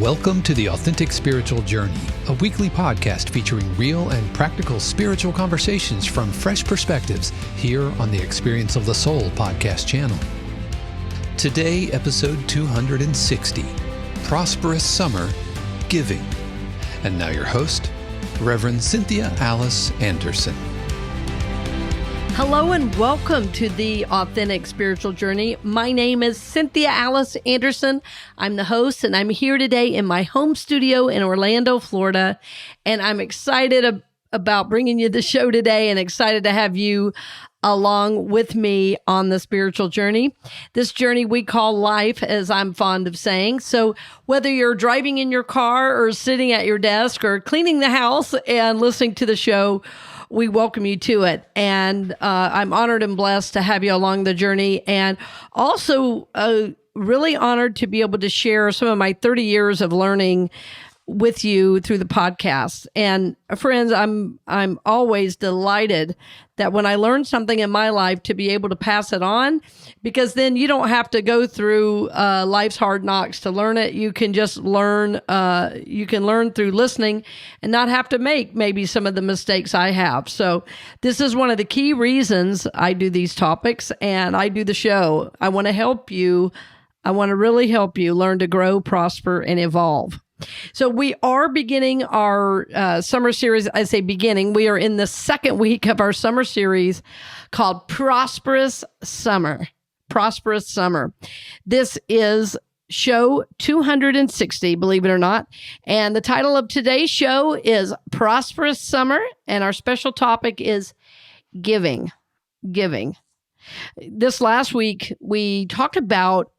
Welcome to the Authentic Spiritual Journey, a weekly podcast featuring real and practical spiritual conversations from fresh perspectives here on the Experience of the Soul podcast channel. Today, episode 260, Prosperous Summer, Giving. And now your host, Reverend Cynthia Alice Anderson. Hello and welcome to the Authentic Spiritual Journey. My name is Cynthia Alice Anderson. I'm the host, and I'm here today in my home studio in Orlando, Florida. And I'm excited about bringing you the show today and excited to have you along with me on the spiritual journey. This journey we call life, as I'm fond of saying. So whether you're driving in your car or sitting at your desk or cleaning the house and listening to the show, we welcome you to it. And I'm honored and blessed to have you along the journey, and also really honored to be able to share some of my 30 years of learning with you through the podcast. And friends, I'm always delighted that when I learn something in my life to be able to pass it on, because then you don't have to go through life's hard knocks to learn it. You can just learn, you can learn through listening and not have to make maybe some of the mistakes I have. So this is one of the key reasons I do these topics and I do the show. I want to help you. I want to really help you learn to grow, prosper, and evolve. So we are beginning our summer series. I say beginning. We are in the second week of our summer series called Prosperous Summer. Prosperous Summer. This is show 260, believe it or not. And the title of today's show is Prosperous Summer. And our special topic is giving. Giving. This last week, we talked about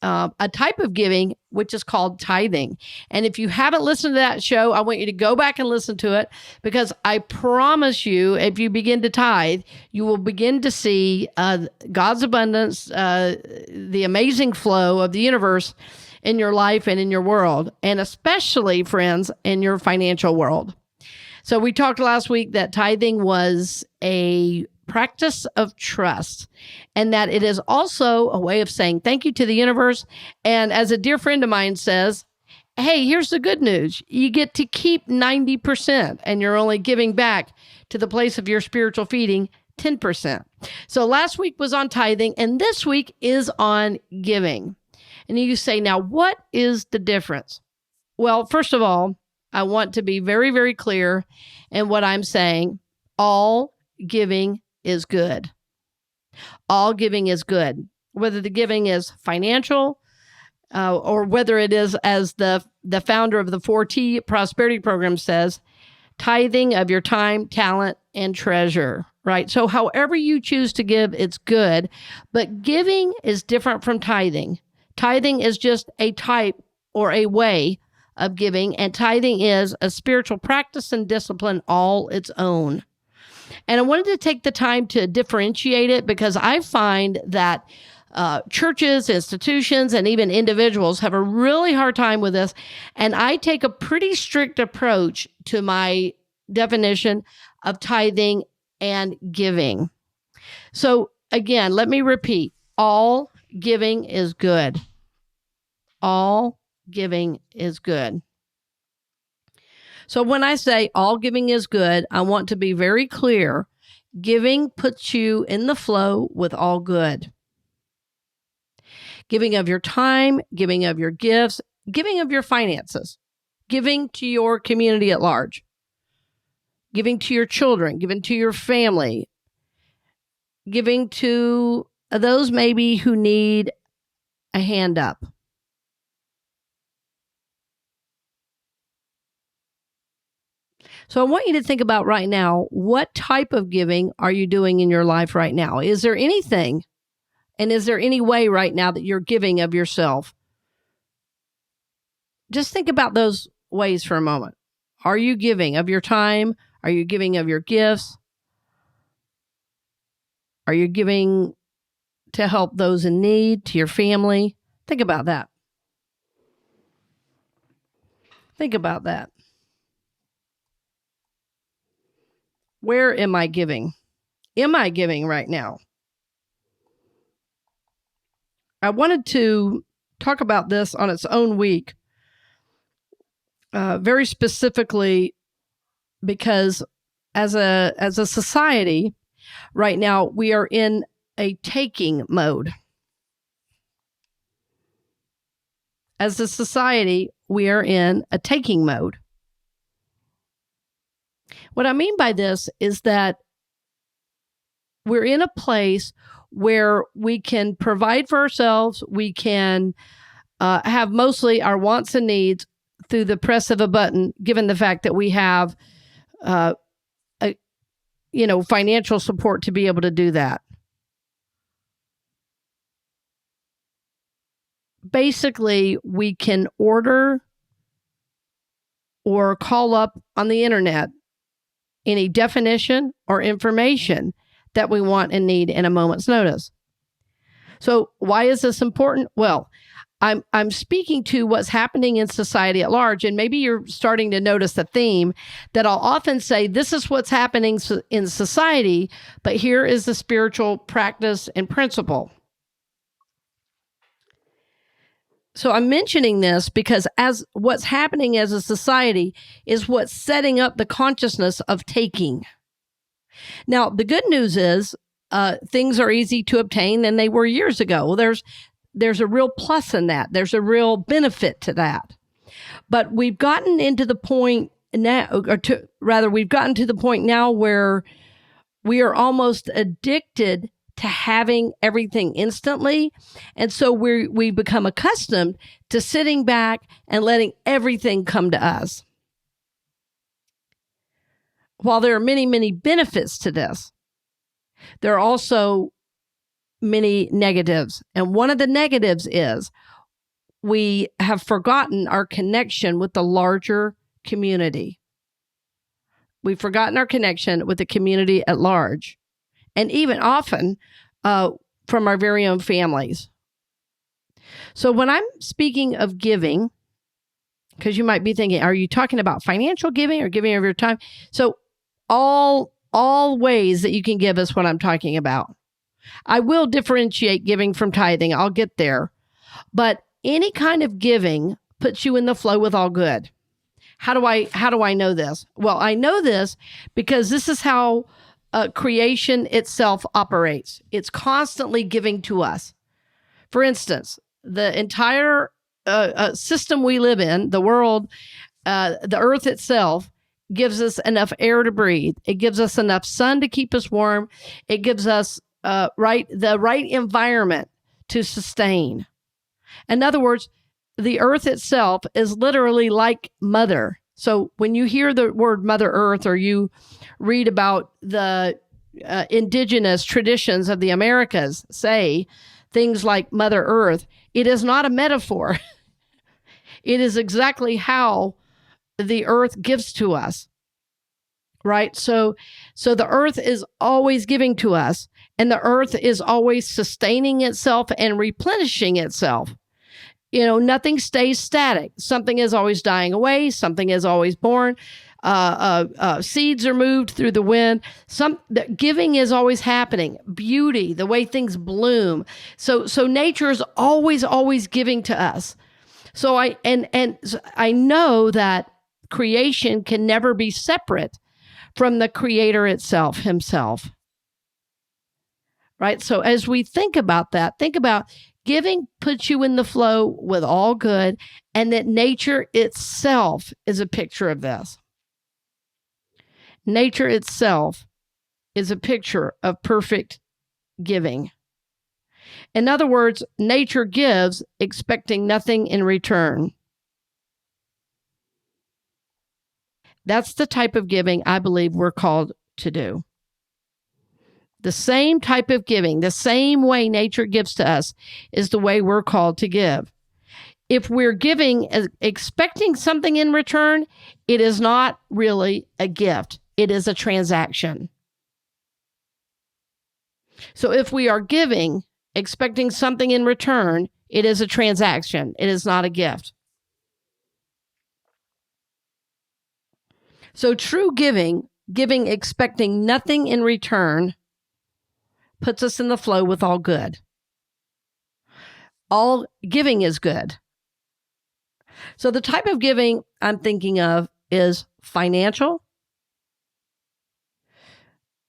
a type of giving, which is called tithing. And if you haven't listened to that show, I want you to go back and listen to it, because I promise you, if you begin to tithe, you will begin to see God's abundance, the amazing flow of the universe in your life and in your world, and especially, friends, in your financial world. So we talked last week that tithing was a practice of trust, and that it is also a way of saying thank you to the universe. And as a dear friend of mine says, hey, here's the good news. You get to keep 90%, and you're only giving back to the place of your spiritual feeding 10%. So last week was on tithing, and this week is on giving. And you say, now, what is the difference? Well, first of all, I want to be very, very clear in what I'm saying. All giving is good. All giving is good, whether the giving is financial or whether it is, as the founder of the 4T Prosperity Program says, tithing of your time, talent, and treasure, right? So however you choose to give, it's good, but giving is different from tithing. Tithing is just a type or a way of giving, and tithing is a spiritual practice and discipline all its own. And I wanted to take the time to differentiate it, because I find that churches, institutions, and even individuals have a really hard time with this. And I take a pretty strict approach to my definition of tithing and giving. So again, let me repeat, all giving is good. All giving is good. So when I say all giving is good, I want to be very clear. Giving puts you in the flow with all good. Giving of your time, giving of your gifts, giving of your finances, giving to your community at large, giving to your children, giving to your family, giving to those maybe who need a hand up. So I want you to think about right now, what type of giving are you doing in your life right now? Is there anything, and is there any way right now that you're giving of yourself? Just think about those ways for a moment. Are you giving of your time? Are you giving of your gifts? Are you giving to help those in need, to your family? Think about that. Think about that. Where am I giving? Am I giving right now? I wanted to talk about this on its own week very specifically because as a society right now, we are in a taking mode. As a society, we are in a taking mode. What I mean by this is that we're in a place where we can provide for ourselves. We can have mostly our wants and needs through the press of a button, given the fact that we have, financial support to be able to do that. Basically, we can order or call up on the internet any definition or information that we want and need in a moment's notice. So why is this important? Well, I'm speaking to what's happening in society at large, and maybe you're starting to notice the theme that I'll often say, this is what's happening in society, but here is the spiritual practice and principle. So I'm mentioning this because as what's happening as a society is what's setting up the consciousness of taking. Now, the good news is things are easy to obtain than they were years ago. Well, there's a real plus in that. There's a real benefit to that. But we've gotten into the point now, we've gotten to the point now where we are almost addicted to having everything instantly. And so we become accustomed to sitting back and letting everything come to us. While there are many, many benefits to this, there are also many negatives. And one of the negatives is we have forgotten our connection with the larger community. We've forgotten our connection with the community at large, and even often from our very own families. So when I'm speaking of giving, because you might be thinking, are you talking about financial giving or giving of your time? So all ways that you can give is what I'm talking about. I will differentiate giving from tithing. I'll get there. But any kind of giving puts you in the flow with all good. How do I know this? Well, I know this because this is how creation itself operates. It's constantly giving to us. For instance, the entire system we live in, the world, the earth itself, gives us enough air to breathe. It gives us enough sun to keep us warm. It gives us the right environment to sustain. In other words, the earth itself is literally like mother. So when you hear the word Mother Earth, or you read about the indigenous traditions of the Americas say things like Mother Earth, it is not a metaphor. It is exactly how the earth gives to us, right? So the earth is always giving to us, and the earth is always sustaining itself and replenishing itself. Nothing stays static. Something is always dying away. Something is always born. Seeds are moved through the wind. The giving is always happening. Beauty, the way things bloom. So nature is always giving to us. So I know that creation can never be separate from the Creator itself, Himself. Right? So as we think about that, think about giving puts you in the flow with all good, and that nature itself is a picture of this. Nature itself is a picture of perfect giving. In other words, nature gives expecting nothing in return. That's the type of giving I believe we're called to do. The same type of giving, the same way nature gives to us, is the way we're called to give. If we're giving expecting something in return, it is not really a gift. It is a transaction. So if we are giving expecting something in return, it is a transaction. It is not a gift. So true giving expecting nothing in return, puts us in the flow with all good. All giving is good. So the type of giving I'm thinking of is financial.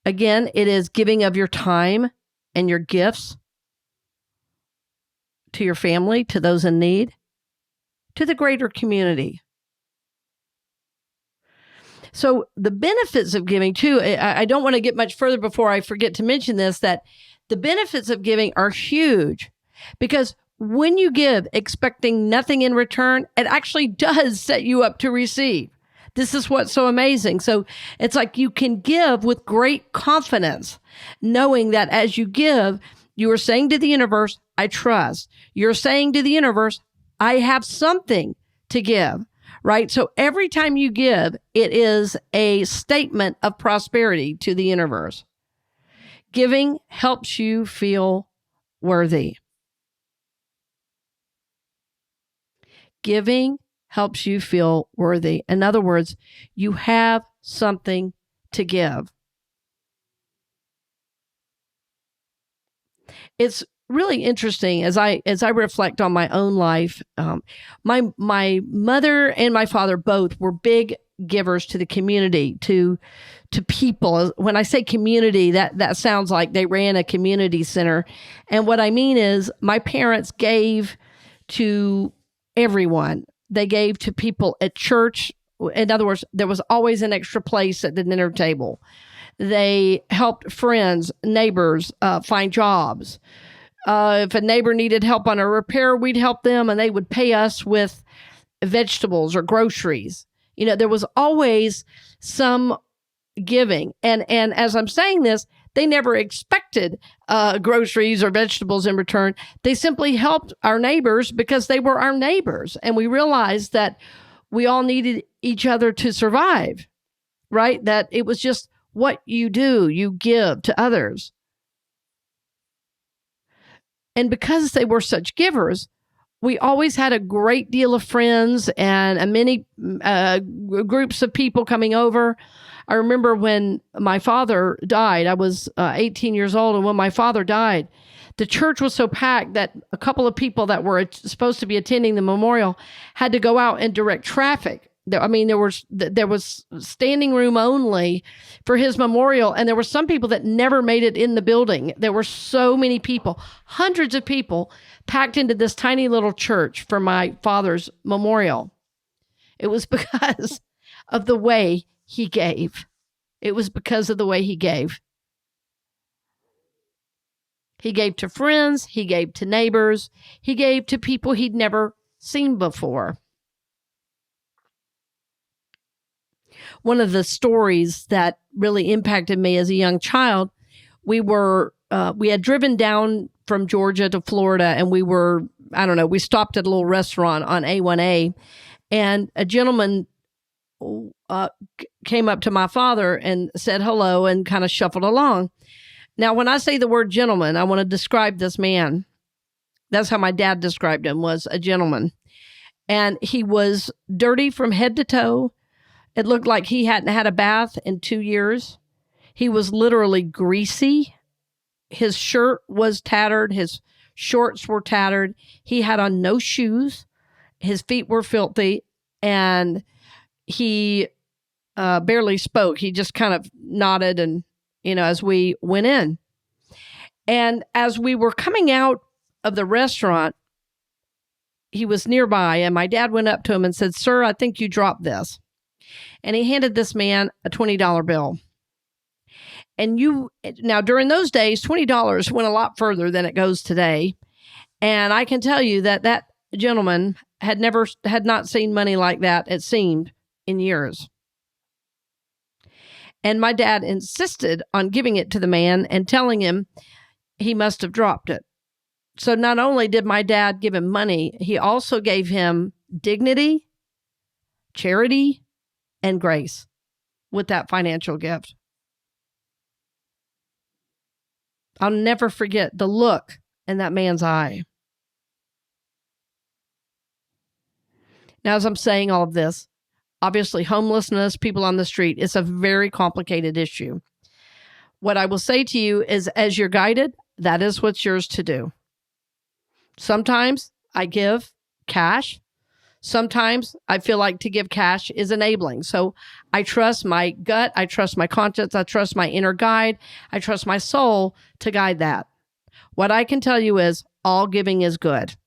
Again, it is giving of your time and your gifts to your family, to those in need, to the greater community. So the benefits of giving too, I don't want to get much further before I forget to mention this, that the benefits of giving are huge, because when you give expecting nothing in return, it actually does set you up to receive. This is what's so amazing. So it's like you can give with great confidence, knowing that as you give, you are saying to the universe, I trust. You're saying to the universe, I have something to give, right? So every time you give, it is a statement of prosperity to the universe. Giving helps you feel worthy. Giving helps you feel worthy. In other words, you have something to give. It's really interesting as I reflect on my own life. My mother and my father both were big givers to the community, to people. When I say community, that sounds like they ran a community center. And what I mean is my parents gave to everyone. They gave to people at church. In other words, there was always an extra place at the dinner table. They helped friends, neighbors find jobs. If a neighbor needed help on a repair, we'd help them, and they would pay us with vegetables or groceries. There was always some giving. And as I'm saying this, they never expected groceries or vegetables in return. They simply helped our neighbors because they were our neighbors. And we realized that we all needed each other to survive, right? That it was just what you do, you give to others. And because they were such givers, we always had a great deal of friends and many groups of people coming over. I remember when my father died, I was 18 years old. And when my father died, the church was so packed that a couple of people that were supposed to be attending the memorial had to go out and direct traffic. There was standing room only for his memorial. And there were some people that never made it in the building. There were so many people, hundreds of people packed into this tiny little church for my father's memorial. It was because of the way he gave. It was because of the way he gave. He gave to friends. He gave to neighbors. He gave to people he'd never seen before. One of the stories that really impacted me as a young child, we had driven down from Georgia to Florida, and we stopped at a little restaurant on A1A, and a gentleman came up to my father and said hello and kind of shuffled along. Now, when I say the word gentleman, I want to describe this man. That's how my dad described him, was a gentleman. And he was dirty from head to toe. It looked like he hadn't had a bath in 2 years. He was literally greasy. His shirt was tattered. His shorts were tattered. He had on no shoes. His feet were filthy. And he barely spoke. He just kind of nodded and, as we went in. And as we were coming out of the restaurant, he was nearby, and my dad went up to him and said, "Sir, I think you dropped this." And he handed this man a $20 bill. And now during those days, $20 went a lot further than it goes today. And I can tell you that gentleman had not seen money like that, it seemed, in years. And my dad insisted on giving it to the man and telling him he must have dropped it. So not only did my dad give him money, he also gave him dignity, charity, and grace with that financial gift. I'll never forget the look in that man's eye. Now, as I'm saying all of this, obviously homelessness, people on the street, it's a very complicated issue. What I will say to you is, as you're guided, that is what's yours to do. Sometimes I give cash. Sometimes I feel like to give cash is enabling. So I trust my gut, I trust my conscience, I trust my inner guide, I trust my soul to guide that. What I can tell you is all giving is good.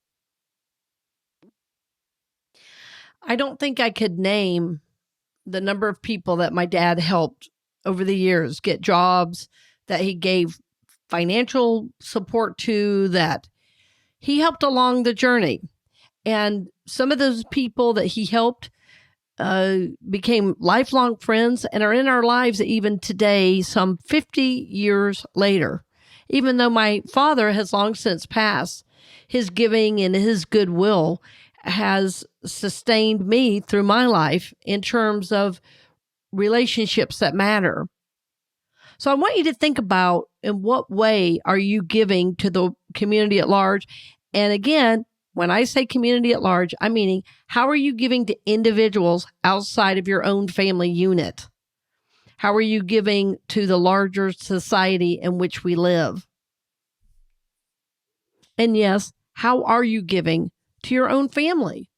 I don't think I could name the number of people that my dad helped over the years get jobs, that he gave financial support to, that he helped along the journey. And some of those people that he helped became lifelong friends and are in our lives even today, some 50 years later. Even though my father has long since passed, his giving and his goodwill has sustained me through my life in terms of relationships that matter. So I want you to think about, in what way are you giving to the community at large? And again, when I say community at large, I'm meaning, how are you giving to individuals outside of your own family unit? How are you giving to the larger society in which we live? And yes, how are you giving to your own family?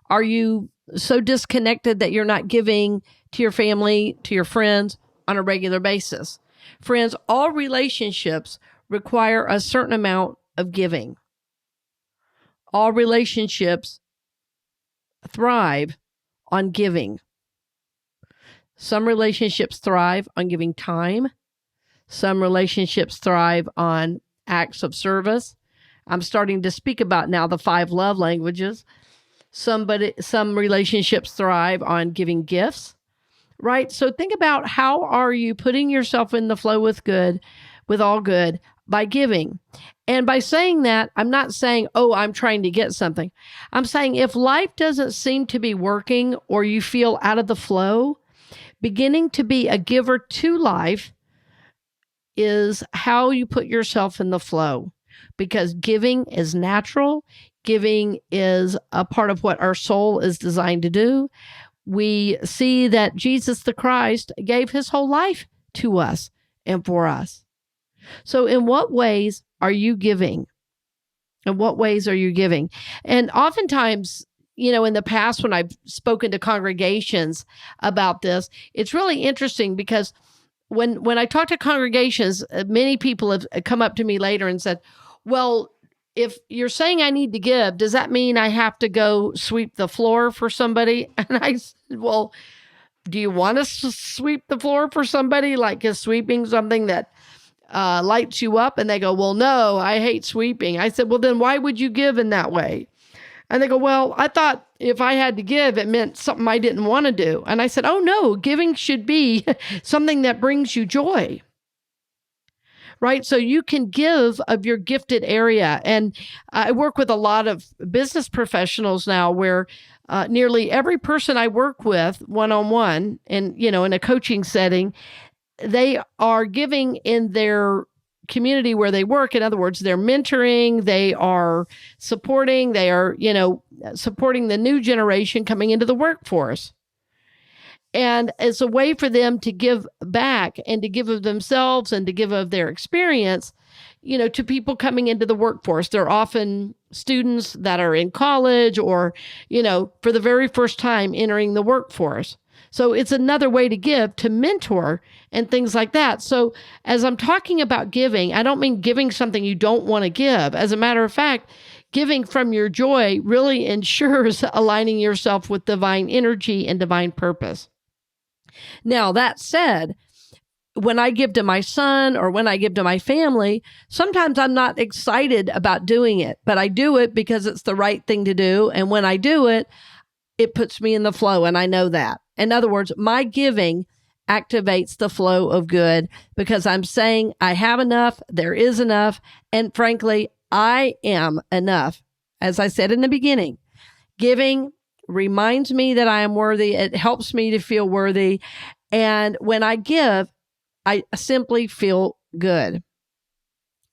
Are you so disconnected that you're not giving to your family, to your friends on a regular basis? Friends, all relationships require a certain amount of giving. All relationships thrive on giving. Some relationships thrive on giving time. Some relationships thrive on acts of service. I'm starting to speak about now the 5 love languages. Some relationships thrive on giving gifts, right? So think about, how are you putting yourself in the flow with good, with all good, by giving. And by saying that, I'm not saying, oh, I'm trying to get something. I'm saying if life doesn't seem to be working or you feel out of the flow, beginning to be a giver to life is how you put yourself in the flow. Because giving is natural. Giving is a part of what our soul is designed to do. We see that Jesus the Christ gave his whole life to us and for us. So in what ways are you giving? In what ways are you giving? And oftentimes, in the past, when I've spoken to congregations about this, it's really interesting because when I talk to congregations, many people have come up to me later and said, well, if you're saying I need to give, does that mean I have to go sweep the floor for somebody? And I said, well, do you want to sweep the floor for somebody? Like, is sweeping something that lights you up? And they go, well, no, I hate sweeping. I said, well, then why would you give in that way? And they go, well, I thought if I had to give, it meant something I didn't want to do. And I said, oh, no, giving should be something that brings you joy. Right? So you can give of your gifted area. And I work with a lot of business professionals now where nearly every person I work with one-on-one and, in a coaching setting, they are giving in their community where they work. In other words, they're mentoring, they are supporting, they are, supporting the new generation coming into the workforce. And it's a way for them to give back and to give of themselves and to give of their experience, to people coming into the workforce. They're often students that are in college or, for the very first time entering the workforce. So it's another way to give, to mentor and things like that. So as I'm talking about giving, I don't mean giving something you don't want to give. As a matter of fact, giving from your joy really ensures aligning yourself with divine energy and divine purpose. Now, that said, when I give to my son or when I give to my family, sometimes I'm not excited about doing it, but I do it because it's the right thing to do. And when I do it, it puts me in the flow, and I know that. In other words, my giving activates the flow of good because I'm saying I have enough, there is enough, and frankly, I am enough. As I said in the beginning, giving reminds me that I am worthy. It helps me to feel worthy. And when I give, I simply feel good,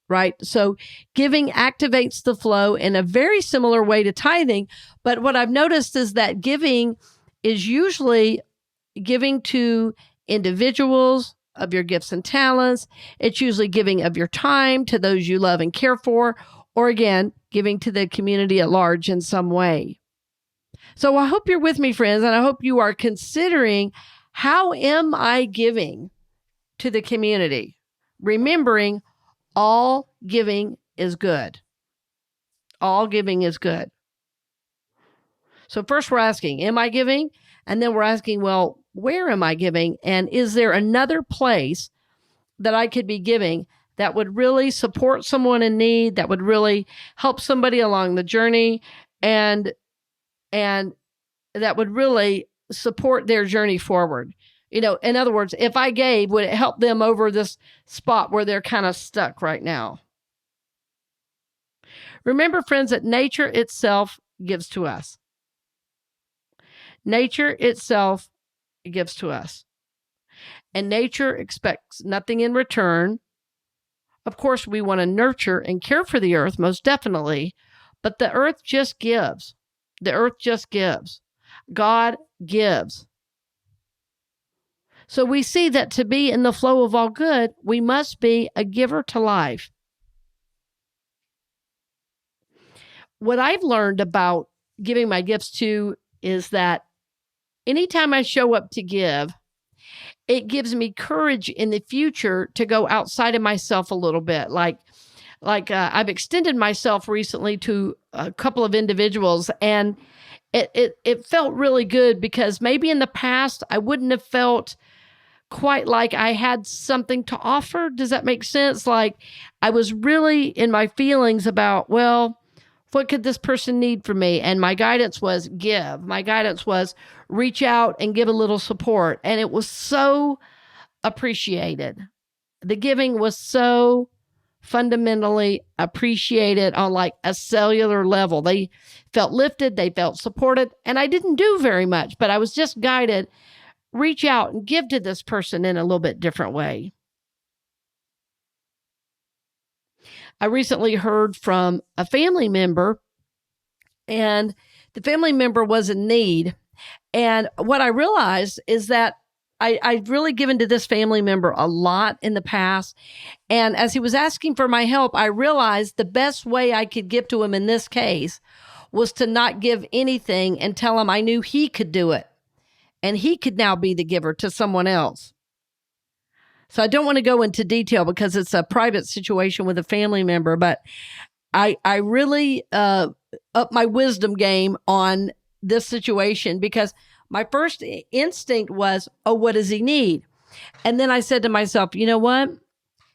right? So giving activates the flow in a very similar way to tithing. But what I've noticed is that giving is usually giving to individuals of your gifts and talents. It's usually giving of your time to those you love and care for, or again, giving to the community at large in some way. So I hope you're with me, friends, and I hope you are considering, how am I giving to the community? Remembering, all giving is good. All giving is good. So first we're asking, am I giving? And then we're asking, well, where am I giving? And is there another place that I could be giving that would really support someone in need, that would really help somebody along the journey, and that would really support their journey forward? In other words, if I gave, would it help them over this spot where they're kind of stuck right now? Remember, friends, that nature itself gives to us. Nature itself gives to us. And nature expects nothing in return. Of course, we want to nurture and care for the earth, most definitely, but the earth just gives. The earth just gives. God gives. So we see that to be in the flow of all good, we must be a giver to life. What I've learned about giving my gifts to is that anytime I show up to give, it gives me courage in the future to go outside of myself a little bit. Like I've extended myself recently to a couple of individuals, and it felt really good, because maybe in the past I wouldn't have felt quite like I had something to offer. Does that make sense? Like I was really in my feelings about, well, what could this person need from me? And my guidance was give. My guidance was reach out and give a little support. And it was so appreciated. The giving was so fundamentally appreciated on like a cellular level. They felt lifted, they felt supported, and I didn't do very much, but I was just guided, reach out and give to this person in a little bit different way. I recently heard from a family member, and the family member was in need. And what I realized is that I've really given to this family member a lot in the past. And as he was asking for my help, I realized the best way I could give to him in this case was to not give anything and tell him I knew he could do it. And he could now be the giver to someone else. So I don't want to go into detail because it's a private situation with a family member, but I really up my wisdom game on this situation, because my first instinct was, oh, what does he need? And then I said to myself, you know what?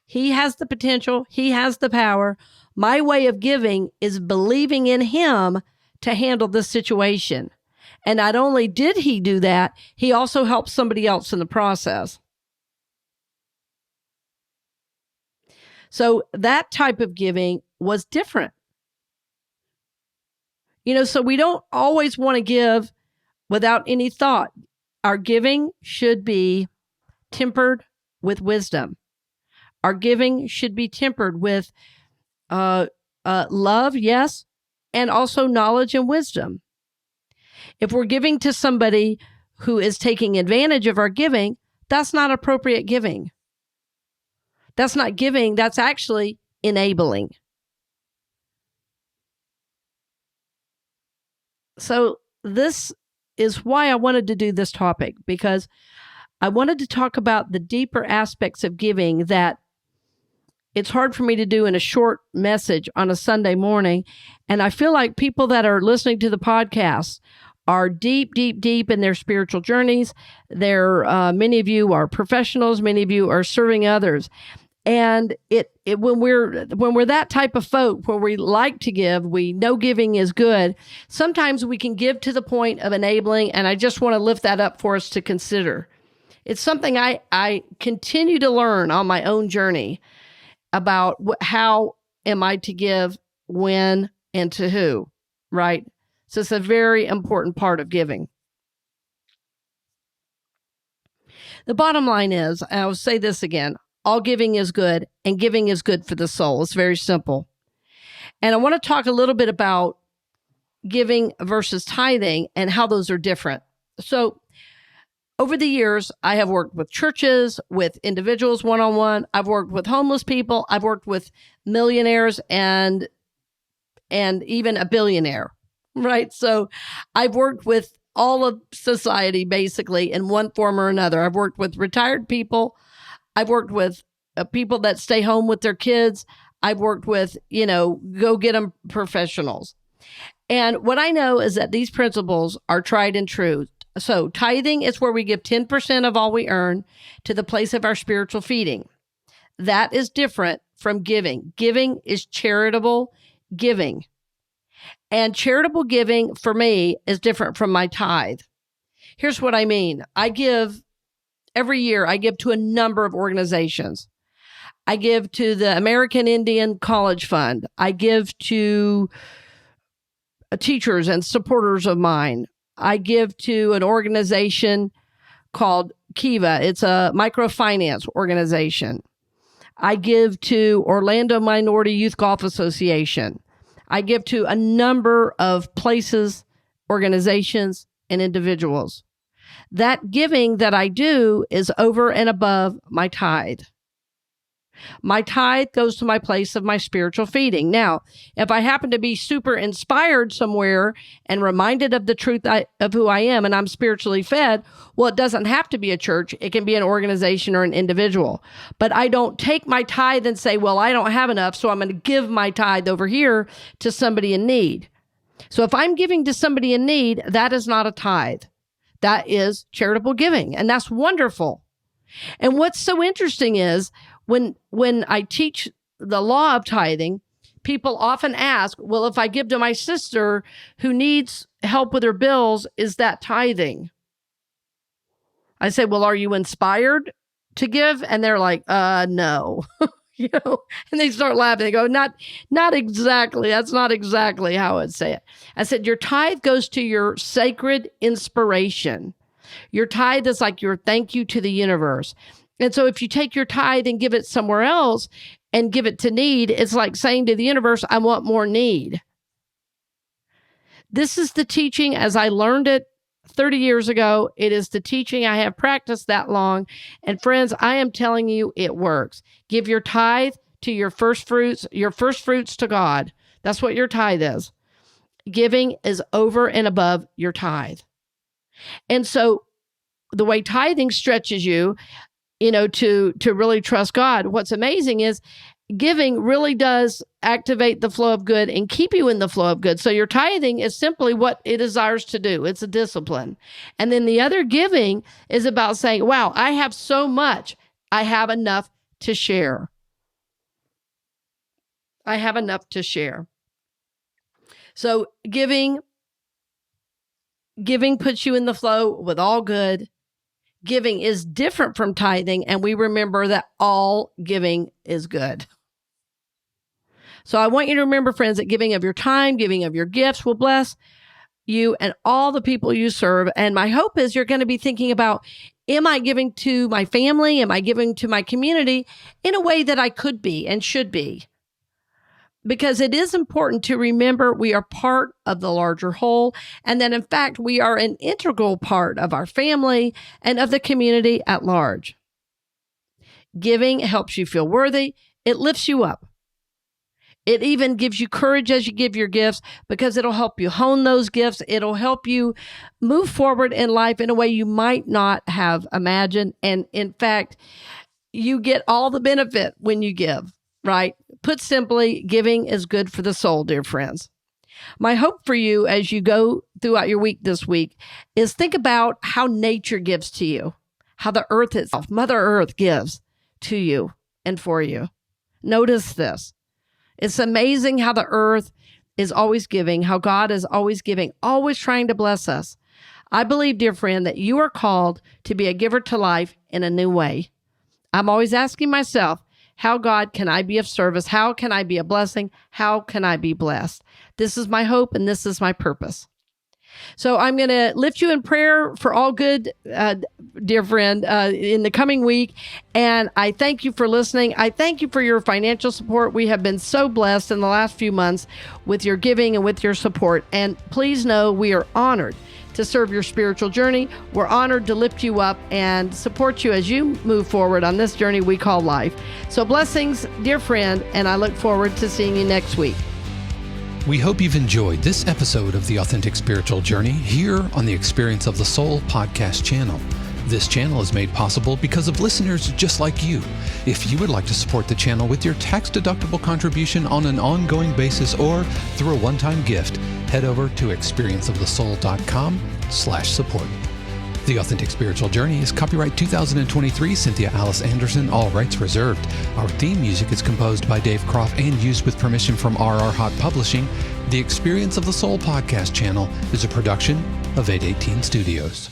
He has the potential. He has the power. My way of giving is believing in him to handle this situation. And not only did he do that, he also helped somebody else in the process. So that type of giving was different. So we don't always want to give without any thought. Our giving should be tempered with wisdom. Our giving should be tempered with love, yes, and also knowledge and wisdom. If we're giving to somebody who is taking advantage of our giving, that's not appropriate giving. That's not giving, that's actually enabling. So this is why I wanted to do this topic, because I wanted to talk about the deeper aspects of giving that it's hard for me to do in a short message on a Sunday morning. And I feel like people that are listening to the podcast are deep, deep, deep in their spiritual journeys. Many of you are professionals. Many of you are serving others. And when we're that type of folk, where we like to give, we know giving is good. Sometimes we can give to the point of enabling, and I just want to lift that up for us to consider. It's something I continue to learn on my own journey about how am I to give, when, and to who, right? So it's a very important part of giving. The bottom line is, and I'll say this again, all giving is good, and giving is good for the soul. It's very simple. And I want to talk a little bit about giving versus tithing and how those are different. So over the years, I have worked with churches, with individuals one-on-one. I've worked with homeless people. I've worked with millionaires and even a billionaire. right? So I've worked with all of society basically in one form or another. I've worked with retired people. I've worked with people that stay home with their kids. I've worked with, go get them professionals. And what I know is that these principles are tried and true. So tithing is where we give 10% of all we earn to the place of our spiritual feeding. That is different from giving. Giving is charitable giving. And charitable giving for me is different from my tithe. Here's what I mean. Every year, I give to a number of organizations. I give to the American Indian College Fund. I give to teachers and supporters of mine. I give to an organization called Kiva. It's a microfinance organization. I give to Orlando Minority Youth Golf Association. I give to a number of places, organizations, and individuals. That giving that I do is over and above my tithe. My tithe goes to my place of my spiritual feeding. Now, if I happen to be super inspired somewhere and reminded of the truth of who I am and I'm spiritually fed, well, it doesn't have to be a church. It can be an organization or an individual. But I don't take my tithe and say, well, I don't have enough, so I'm going to give my tithe over here to somebody in need. So if I'm giving to somebody in need, that is not a tithe. That is charitable giving, and that's wonderful. And what's so interesting is when I teach the law of tithing, people often ask, well, if I give to my sister who needs help with her bills, is that tithing? I say, well, are you inspired to give? And they're like, no. And they start laughing. They go, not exactly. That's not exactly how I'd say it. I said, your tithe goes to your sacred inspiration. Your tithe is like your thank you to the universe. And so if you take your tithe and give it somewhere else and give it to need, it's like saying to the universe, I want more need. This is the teaching as I learned it 30 years ago. It is the teaching I have practiced that long. And friends, I am telling you, it works. Give your tithe to your first fruits to God. That's what your tithe is. Giving is over and above your tithe. And so the way tithing stretches you, to really trust God, what's amazing is giving really does activate the flow of good and keep you in the flow of good. So your tithing is simply what it desires to do. It's a discipline. And then the other giving is about saying, wow, I have so much. I have enough to share. I have enough to share. So giving puts you in the flow with all good. Giving is different from tithing, and we remember that all giving is good. So I want you to remember, friends, that giving of your time, giving of your gifts will bless you and all the people you serve. And my hope is you're going to be thinking about, am I giving to my family? Am I giving to my community in a way that I could be and should be? Because it is important to remember we are part of the larger whole, and that in fact, we are an integral part of our family and of the community at large. Giving helps you feel worthy. It lifts you up. It even gives you courage as you give your gifts because it'll help you hone those gifts. It'll help you move forward in life in a way you might not have imagined. And in fact, you get all the benefit when you give, right? Put simply, giving is good for the soul, dear friends. My hope for you as you go throughout your week this week is think about how nature gives to you, how the earth itself, Mother Earth, gives to you and for you. Notice this. It's amazing how the earth is always giving, how God is always giving, always trying to bless us. I believe, dear friend, that you are called to be a giver to life in a new way. I'm always asking myself, how, God, can I be of service? How can I be a blessing? How can I be blessed? This is my hope and this is my purpose. So I'm going to lift you in prayer for all good, dear friend, in the coming week. And I thank you for listening. I thank you for your financial support. We have been so blessed in the last few months with your giving and with your support. And please know we are honored to serve your spiritual journey. We're honored to lift you up and support you as you move forward on this journey we call life. So blessings, dear friend, and I look forward to seeing you next week. We hope you've enjoyed this episode of The Authentic Spiritual Journey here on the Experience of the Soul podcast channel. This channel is made possible because of listeners just like you. If you would like to support the channel with your tax-deductible contribution on an ongoing basis or through a one-time gift, head over to experienceofthesoul.com/support. The Authentic Spiritual Journey is copyright 2023, Cynthia Alice Anderson, all rights reserved. Our theme music is composed by Dave Croft and used with permission from RR Hot Publishing. The Experience of the Soul podcast channel is a production of 818 Studios.